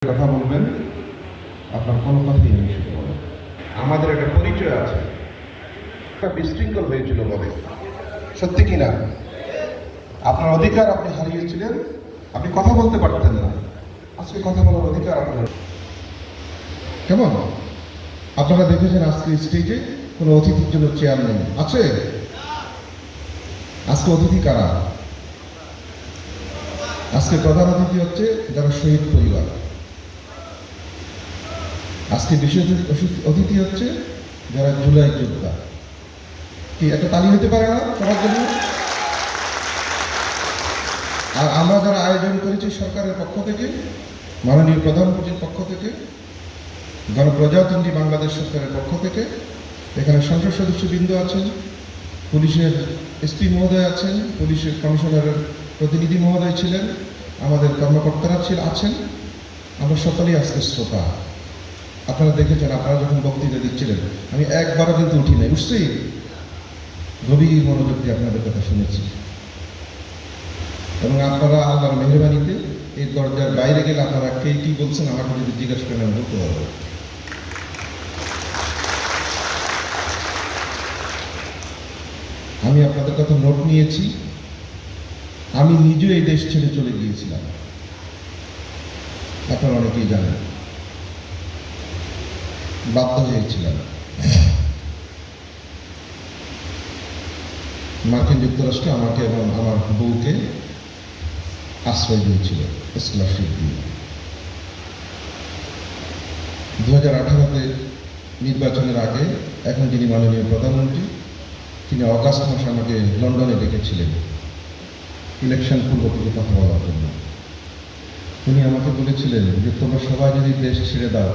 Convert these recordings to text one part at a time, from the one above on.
কথা বলবেন, আপনার কোনো কথাই আমি শুনব না। আমাদের একটা পরিচয় আছে, একটা বিশৃঙ্খল হয়েছিল বলে, সত্যি কিনা? আপনার অধিকার আপনি হারিয়েছিলেন, আপনি কথা বলতে পারতেন না। আজকে কথা বলার অধিকার আপনার। কেমন? আপনারা দেখেছেন আজকে স্টেজে কোনো অতিথির জন্য চেয়ার নেই, আছে? আজকে অতিথি কারা? আজকে প্রধান অতিথি হচ্ছে যারা শহীদ পরিবার। আজকে বিশেষ অতিথি হচ্ছে যারা জুলাই যোদ্ধা। কি একটা তালি হতে পারে না সবার জন্য? আর আমরা যারা আয়োজন করেছি সরকারের পক্ষ থেকে, মাননীয় প্রধানমন্ত্রীর পক্ষ থেকে, গণপ্রজাতন্ত্রী বাংলাদেশ সরকারের পক্ষ থেকে, এখানে সংসদ সদস্যবৃন্দ আছেন, পুলিশের এসপি মহোদয় আছেন, পুলিশের কমিশনারের প্রতিনিধি মহোদয় ছিলেন, আমাদের কর্মকর্তারা আছেন। আমরা সকলেই আজকে শ্রোতা। আপনারা দেখেছেন, আপনারা যখন বক্তৃতা দিচ্ছিলেন আমি একবারও কিন্তু উঠি নাই, উঠছি, গভীর মনোযোগ দিয়ে আপনাদের কথা শুনেছি। এবং আপনারা আল্লাহর মেহরবানিতে এই দরজার বাইরে গেলে আপনারা কে কি বলছেন আমাকে যদি জিজ্ঞাসা করেন আমি বলতে পারবো। আমি আপনাদের কথা নোট নিয়েছি। আমি নিজেও এই দেশ ছেড়ে চলে গিয়েছিলাম, আপনারা অনেকেই জানেন, বাধ্য হয়েছিলাম। মার্কিন যুক্তরাষ্ট্র আমাকে এবং আমার বউকে আশ্রয় দিয়েছিল স্কলারশিপ দিয়ে। 2018-তে নির্বাচনের আগে এখন যিনি মাননীয় প্রধানমন্ত্রী, তিনি অগাস্ট মাসে আমাকে লন্ডনে ডেকেছিলেন ইলেকশন পূর্ব থেকে কথা বলার জন্য। উনি আমাকে বলেছিলেন যে তোমরা সবাই যদি দেশ ছেড়ে দাও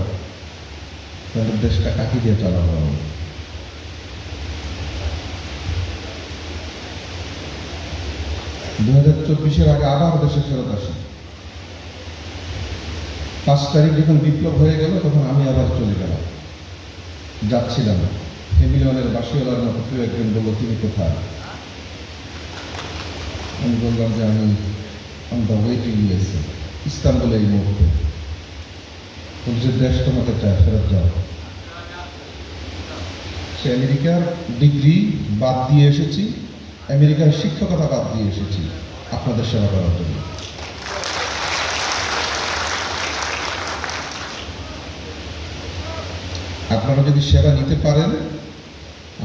তাহলে দেশটা কাকি দিয়ে চালাবো আমি। দু 2024-এর আগে আবার দেশে ফেরত আসি। 5 তারিখ যখন বিপ্লব হয়ে গেল তখন আমি আবার চলে গেলাম, যাচ্ছিলাম। হেমিলিয়নের বাসিওয়ালার মতো কেউ একজন বললো তুমি কোথায়? আমি বললাম যে আমি অন দ্য ওয়েটিং লিস্টে, ইস্তাম্বুলে এই মুহূর্তে। পুলিশের দেশ তোমাকে চায়, ফেরত যাও। সে আমেরিকার ডিগ্রি বাদ দিয়ে এসেছি, আমেরিকার শিক্ষকতা বাদ দিয়ে এসেছি আপনাদের সেবা করার জন্য। আপনারা যদি সেবা নিতে পারেন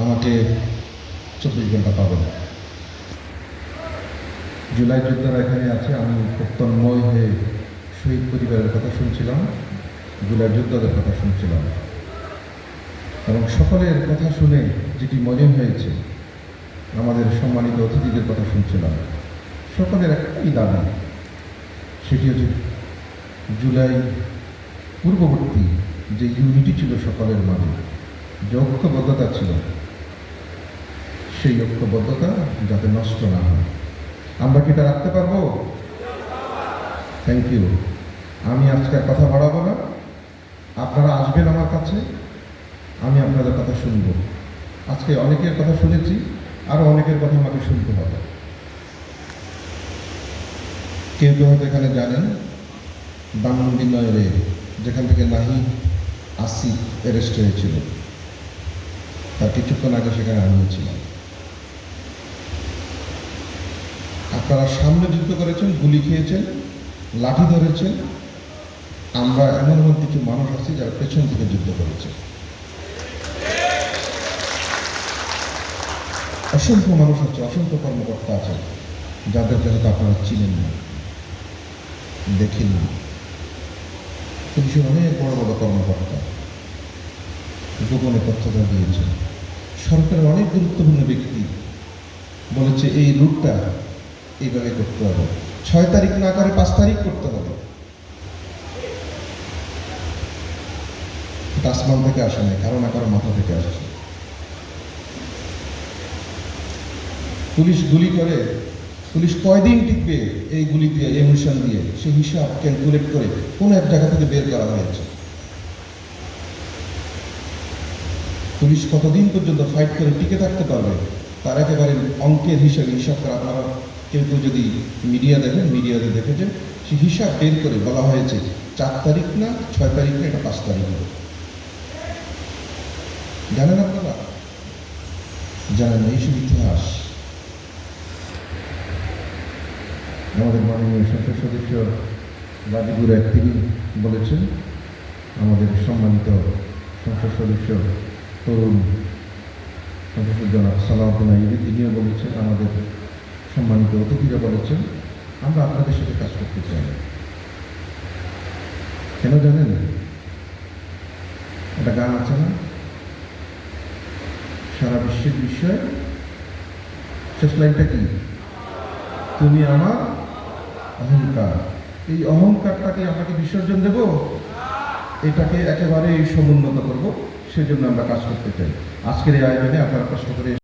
আমাকে 24 ঘন্টা পাবেন। জুলাই যোদ্ধারা এখানে আছে, আমি তন্ময় হয়ে শহীদ পরিবারের কথা শুনছিলাম, জুলাই যোদ্ধাদের কথা শুনছিলাম, এবং সকলের কথা শুনে যেটি মনে হয়েছে আমাদের সম্মানিত অতিথিদের কথা শুনছিলাম। সকলের একটাই দাবি, সেটি হচ্ছে জুলাই পূর্ববর্তী যে ইউনিটি ছিল সকলের মাঝে, যে ঐক্যবদ্ধতা ছিল, সেই ঐক্যবদ্ধতা যাতে নষ্ট না হয়। আমরা কি এটা রাখতে পারবো? Thank you. আমি আজকে কথা বাড়াবো না, আপনারা আসবেন আমার কাছে, আমি আপনাদের কথা শুনব। আজকে অনেকের কথা শুনেছি, আরও অনেকের কথা আমাকে শুনতে হবে। কেউ কেউ হয়তো এখানে জানেন ধানমন্ডি নগরে যেখান থেকে নাহি আসিফ অ্যারেস্ট হয়েছিল, তার কিছুক্ষণ আগে সেখানে আনিয়েছিলাম। আপনারা সামনে যুদ্ধ করেছেন, গুলি খেয়েছেন, লাঠি ধরেছেন। আমরা এমন এমন কিছু মানুষ আছি যারা পেছন থেকে যুদ্ধ করেছে। অসংখ্য মানুষ আছে, অসংখ্য কর্মকর্তা আছে যাদেরকে হয়তো আপনারা চিনেন না, দেখেননি। পুলিশের অনেক বড় বড় কর্মকর্তা গোপনে তথ্যটা দিয়েছে। সরকারের অনেক গুরুত্বপূর্ণ ব্যক্তি বলেছে এই রুটটা এইভাবে করতে হবে, 6 তারিখ না করে 5 তারিখ করতে হবে। আসমান থেকে আসে নাই, কারো না কারো মাথা থেকে আসছে। পুলিশ গুলি করে, পুলিশ কয়দিন টিকবে এই গুলি দিয়ে, এমিশন দিয়ে, সে হিসাব ক্যালকুলেট করে কোন এক জায়গা থেকে বের করা হয়েছে। পুলিশ কতদিন পর্যন্ত ফাইট করে টিকে থাকতে পারবে তার একেবারে অঙ্কের হিসাব করে। আপনারা কেউ কেউ যদি মিডিয়া দেখেন, মিডিয়াতে দেখেছেন, সে হিসাব বের করে বলা হয়েছে 4 তারিখ না 6 তারিখ না, এটা 5 তারিখ হবে। জানেন আপনারা? জানেন এইসব ইতিহাস। আমাদের মাননীয় সংসদ সদস্য রাজিবুর এক তিনি বলেছেন, আমাদের সম্মানিত সংসদ সদস্য তরুণ সংসদ জনাব সালাউদ্দিন আইয়ুবী তিনিও বলেছেন, আমাদের সম্মানিত অতিথিরা বলেছেন, আমরা আপনাদের সাথে কাজ করতে চাই। কেন জানেন? একটা গান আছে না, সারা বিশ্বের বিষয়, শেষ লাইনটা কি? তুমি আমার অহংকার। এই অহংকারটাকে আমাকে বিসর্জন দেব, এটাকে একেবারে সমুন্নত করব, সেজন্য আমরা কাজ করতে চাই। আজকের এই আয়োজনে আপনারা কষ্ট করে